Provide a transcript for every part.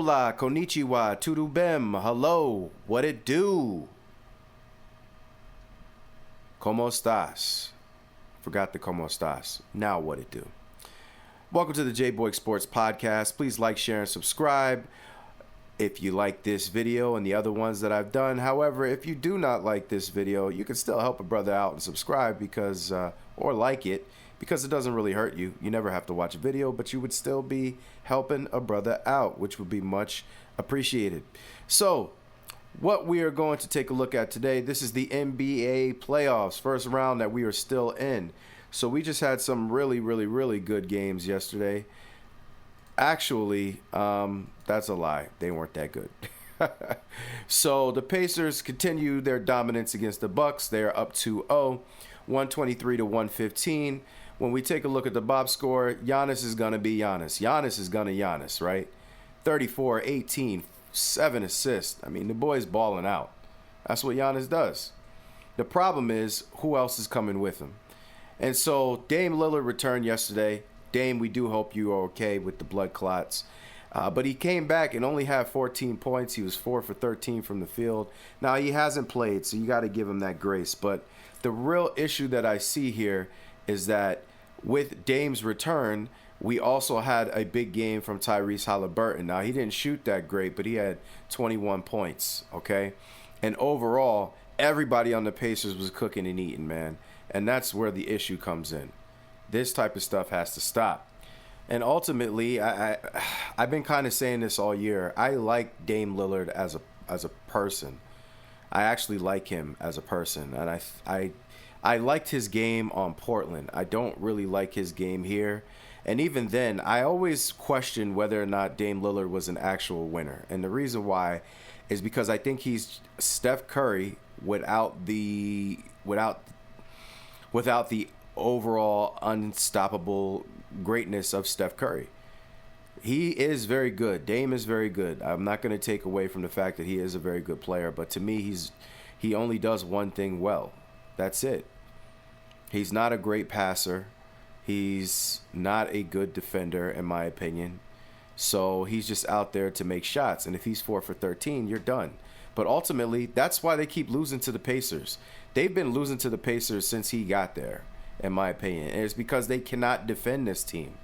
Hola, konnichiwa, turubem, hello, what it do? ¿Cómo estás? Forgot the ¿Cómo estás? Now what it do? Welcome to the J-Boy Sports Podcast. Please like, share, and subscribe if you like this video and the other ones that I've done. However, if you do not like this video, you can still help a brother out and subscribe because, or like it, because it doesn't really hurt you. You never have to watch a video, but you would still be helping a brother out, which would be much appreciated. So, what we are going to take a look at today, this is the NBA playoffs, first round that we are still in. So we just had some really good games yesterday. Actually, that's a lie. They weren't that good. So the Pacers continue their dominance against the Bucks. They are up 2-0, 123-115. When we take a look at the box score, Giannis is going to be Giannis. Giannis is going to Giannis, right? 34, 18, 7 assists. I mean, the boy's balling out. That's what Giannis does. The problem is, who else is coming with him? And so Dame Lillard returned yesterday. Dame, we do hope you are okay with the blood clots. But he came back and only had 14 points. He was 4 for 13 from the field. Now, he hasn't played, so you got to give him that grace. But the real issue that I see here is that with Dame's return, we also had a big game from Tyrese Haliburton. Now, he didn't shoot that great, but he had 21 points, okay? And overall, everybody on the Pacers was cooking and eating, man. And that's where the issue comes in. This type of stuff has to stop. And ultimately, I've been kind of saying this all year. I like Dame Lillard as a person. I actually like him as a person. And I liked his game on Portland. I don't really like his game here. And even then, I always questioned whether or not Dame Lillard was an actual winner. And the reason why is because I think he's Steph Curry without the overall unstoppable greatness of Steph Curry. He is very good. Dame is very good. I'm not going to take away from the fact that he is a very good player, but to me, he only does one thing well. That's it. He's not a great passer. He's not a good defender, in my opinion. So he's just out there to make shots. And if he's 4 for 13, you're done. But ultimately, that's why they keep losing to the Pacers. They've been losing to the Pacers since he got there, in my opinion. And it's because they cannot defend this team.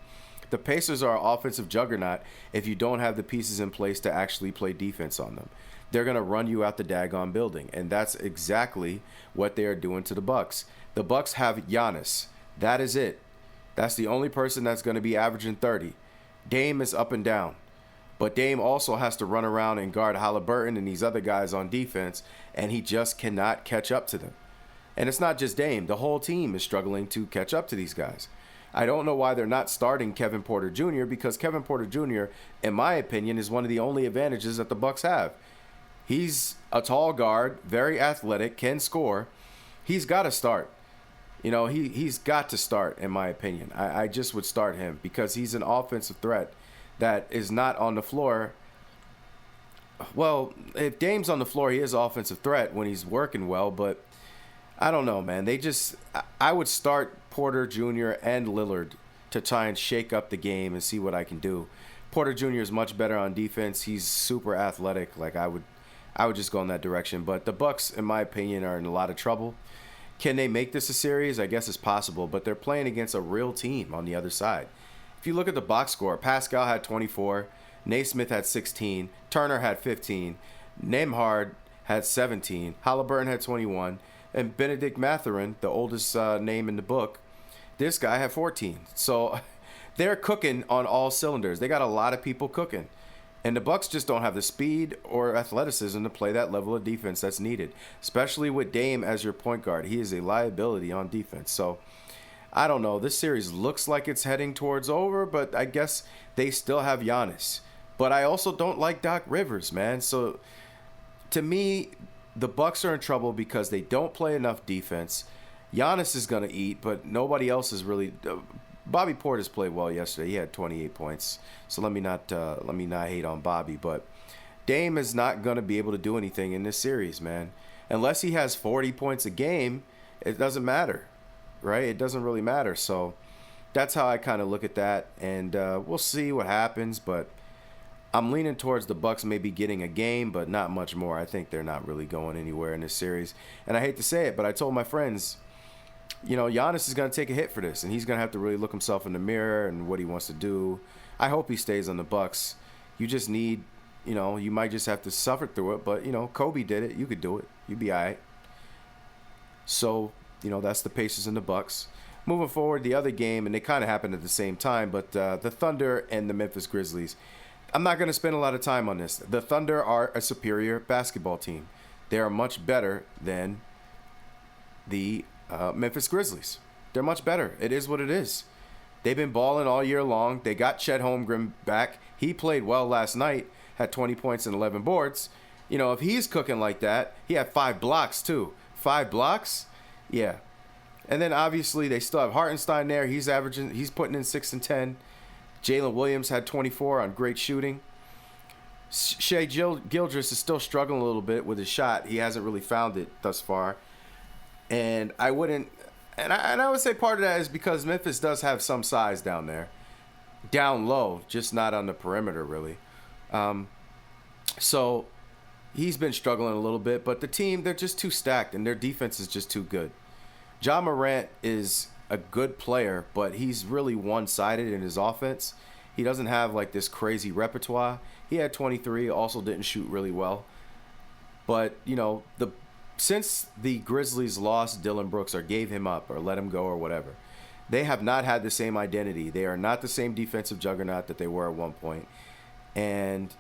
The Pacers are an offensive juggernaut if you don't have the pieces in place to actually play defense on them. They're going to run you out the daggone building. And that's exactly what they are doing to the Bucks. The Bucks have Giannis. That is it. That's the only person that's going to be averaging 30. Dame is up and down. But Dame also has to run around and guard Haliburton and these other guys on defense, and he just cannot catch up to them. And it's not just Dame. The whole team is struggling to catch up to these guys. I don't know why they're not starting Kevin Porter Jr. because Kevin Porter Jr., in my opinion, is one of the only advantages that the Bucks have. He's a tall guard, very athletic, can score. He's got to start. You know, he's got to start, in my opinion. I just would start him because he's an offensive threat that is not on the floor. Well, if Dame's on the floor, he is an offensive threat when he's working well, but I don't know, man. I would start Porter Jr. and Lillard to try and shake up the game and see what I can do. Porter Jr. is much better on defense. He's super athletic. Like I would just go in that direction. But the Bucks, in my opinion, are in a lot of trouble. Can they make this a series? I guess it's possible, but they're playing against a real team on the other side. If you look at the box score, Pascal had 24, Naismith had 16, Turner had 15, Nembhard had 17, Haliburton had 21, and Benedict Mathurin, the oldest name in the book, this guy had 14. So they're cooking on all cylinders. They got a lot of people cooking. And the Bucks just don't have the speed or athleticism to play that level of defense that's needed, especially with Dame as your point guard. He is a liability on defense. So I don't know. This series looks like it's heading towards over, but I guess they still have Giannis. But I also don't like Doc Rivers, man. So to me, the Bucks are in trouble because they don't play enough defense. Giannis is going to eat, but nobody else is really. Bobby Portis played well yesterday. He had 28 points. So let me not hate on Bobby, but Dame is not going to be able to do anything in this series, man. Unless he has 40 points a game, it doesn't matter, right? It doesn't really matter. So that's how I kind of look at that, and we'll see what happens. But I'm leaning towards the Bucks maybe getting a game, but not much more. I think they're not really going anywhere in this series. And I hate to say it, but I told my friends, Giannis is going to take a hit for this, and he's going to have to really look himself in the mirror and what he wants to do. I hope he stays on the Bucks. You just need, you might just have to suffer through it, but, Kobe did it. You could do it. You'd be all right. So, that's the Pacers and the Bucks. Moving forward, the other game, and they kind of happened at the same time, but the Thunder and the Memphis Grizzlies. I'm not going to spend a lot of time on this. The Thunder are a superior basketball team. They are much better than the Memphis Grizzlies. They're much better. It is what it is. They've been balling all year long. They got Chet Holmgren back. He played well last night, had 20 points and 11 boards. If he's cooking like that, he had 5 blocks too. 5 blocks? Yeah. And then obviously they still have Hartenstein there. He's putting in 6 and 10. Jalen Williams had 24 on great shooting. Shai Gilgeous is still struggling a little bit with his shot. He hasn't really found it thus far. And I would say part of that is because Memphis does have some size down there. Down low, just not on the perimeter, really. So he's been struggling a little bit. But the team, they're just too stacked, and their defense is just too good. Ja Morant is a good player, but he's really one-sided in his offense. He doesn't have like this crazy repertoire. He had 23, also didn't shoot really well. But, since the Grizzlies lost Dylan Brooks or gave him up or let him go or whatever, they have not had the same identity. They are not the same defensive juggernaut that they were at one point. And,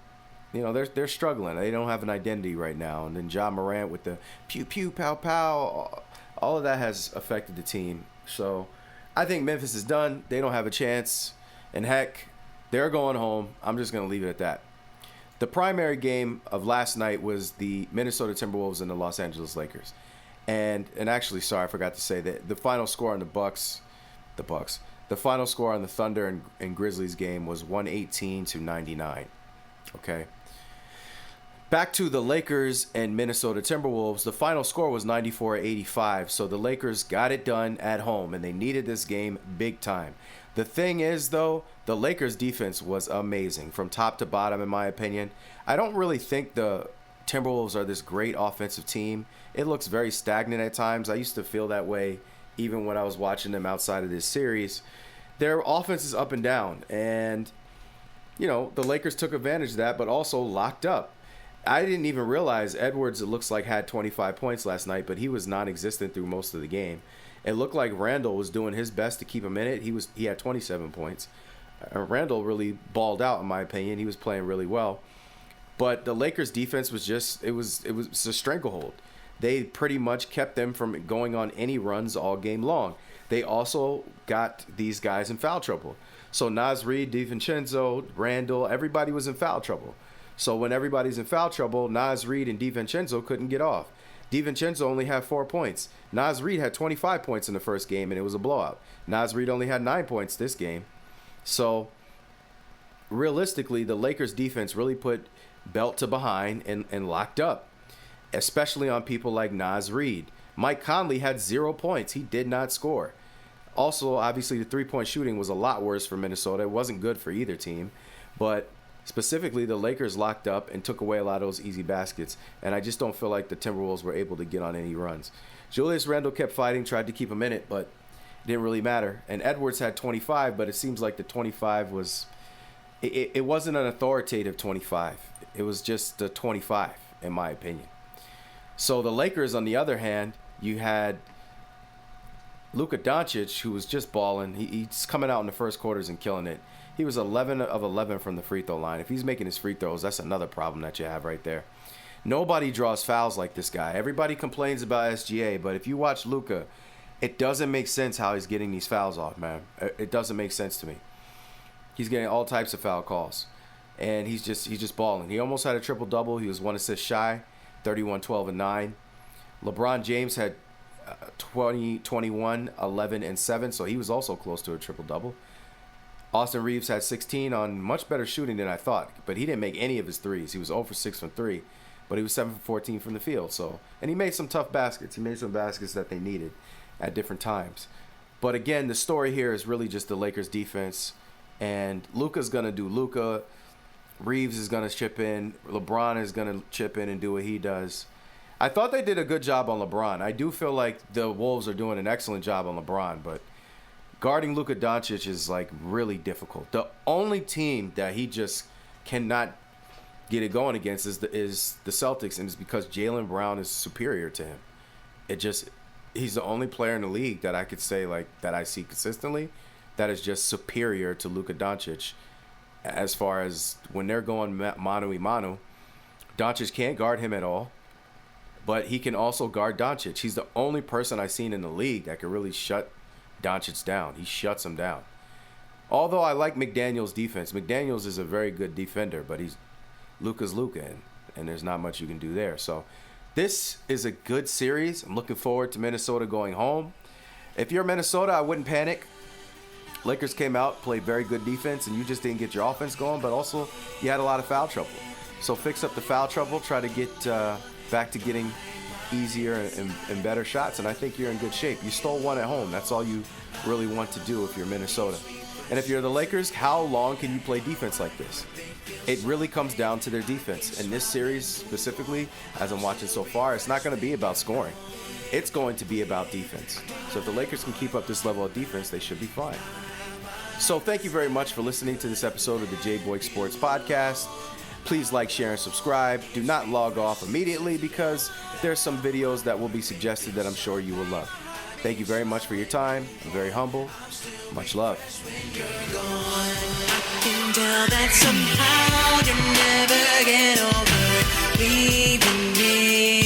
they're struggling. They don't have an identity right now. And then Ja Morant with the pew, pew, pow, pow, all of that has affected the team. So I think Memphis is done. They don't have a chance. And heck, they're going home. I'm just going to leave it at that. The primary game of last night was the Minnesota Timberwolves and the Los Angeles Lakers. And actually, sorry, I forgot to say that the final score on the final score on the Thunder and Grizzlies game was 118-99. Okay. Back to the Lakers and Minnesota Timberwolves, the final score was 94-85, so the Lakers got it done at home, and they needed this game big time. The thing is, though, the Lakers' defense was amazing from top to bottom, in my opinion. I don't really think the Timberwolves are this great offensive team. It looks very stagnant at times. I used to feel that way even when I was watching them outside of this series. Their offense is up and down, and, the Lakers took advantage of that, but also locked up. I didn't even realize Edwards, it looks like, had 25 points last night, but he was non-existent through most of the game. It looked like Randall was doing his best to keep him in it. He had 27 points. Randall really balled out, in my opinion. He was playing really well. But the Lakers' defense was it was a stranglehold. They pretty much kept them from going on any runs all game long. They also got these guys in foul trouble. So Naz Reid, DiVincenzo, Randall, everybody was in foul trouble. So when everybody's in foul trouble, Naz Reid and DiVincenzo couldn't get off. DiVincenzo only had 4 points. Naz Reid had 25 points in the first game, and it was a blowout. Naz Reid only had 9 points this game. So realistically, the Lakers' defense really put belt to behind and locked up, especially on people like Naz Reid. Mike Conley had 0 points. He did not score. Also, obviously, the three-point shooting was a lot worse for Minnesota. It wasn't good for either team, but specifically, the Lakers locked up and took away a lot of those easy baskets, and I just don't feel like the Timberwolves were able to get on any runs. Julius Randle kept fighting, tried to keep him in it, but it didn't really matter. And Edwards had 25, but it seems like the 25 was – it wasn't an authoritative 25. It was just a 25, in my opinion. So the Lakers, on the other hand, you had Luka Doncic, who was just balling. He's coming out in the first quarters and killing it. He was 11 of 11 from the free throw line. If he's making his free throws, that's another problem that you have right there. Nobody draws fouls like this guy. Everybody complains about SGA, but if you watch Luka, it doesn't make sense how he's getting these fouls off, man. It doesn't make sense to me. He's getting all types of foul calls, and he's just balling. He almost had a triple-double. He was 1 assist shy, 31, 12, and 9. LeBron James had 20, 21, 11, and 7, so he was also close to a triple-double. Austin Reeves had 16 on much better shooting than I thought, but he didn't make any of his threes. He was 0 for 6 from 3, but he was 7 for 14 from the field. So, and he made some tough baskets. He made some baskets that they needed at different times. But again, the story here is really just the Lakers defense, and Luka's going to do Luka. Reeves is going to chip in. LeBron is going to chip in and do what he does. I thought they did a good job on LeBron. I do feel like the Wolves are doing an excellent job on LeBron, but guarding Luka Doncic is like really difficult. The only team that he just cannot get it going against is the Celtics, and it's because Jaylen Brown is superior to him. He's the only player in the league that I could say like that I see consistently that is just superior to Luka Doncic. As far as when they're going mano-a-mano, Doncic can't guard him at all, but he can also guard Doncic. He's the only person I've seen in the league that can really shut Doncic down. He shuts him down. Although I like McDaniels' defense. McDaniels is a very good defender, but Luka's Luka, and there's not much you can do there. So this is a good series. I'm looking forward to Minnesota going home. If you're Minnesota, I wouldn't panic. Lakers came out, played very good defense, and you just didn't get your offense going, but also you had a lot of foul trouble. So fix up the foul trouble, try to get back to getting easier and better shots, and I think you're in good shape. You stole one at home. That's all you really want to do if you're Minnesota. And if you're the Lakers, how long can you play defense like this? It really comes down to their defense. In this series specifically, as I'm watching so far, it's not going to be about scoring. It's going to be about defense. So if the Lakers can keep up this level of defense, they should be fine. So thank you very much for listening to this episode of the Jay Boy Sports Podcast. Please like, share, and subscribe. Do not log off immediately because there's some videos that will be suggested that I'm sure you will love. Thank you very much for your time. I'm very humble. Much love. That somehow you never get over leaving me.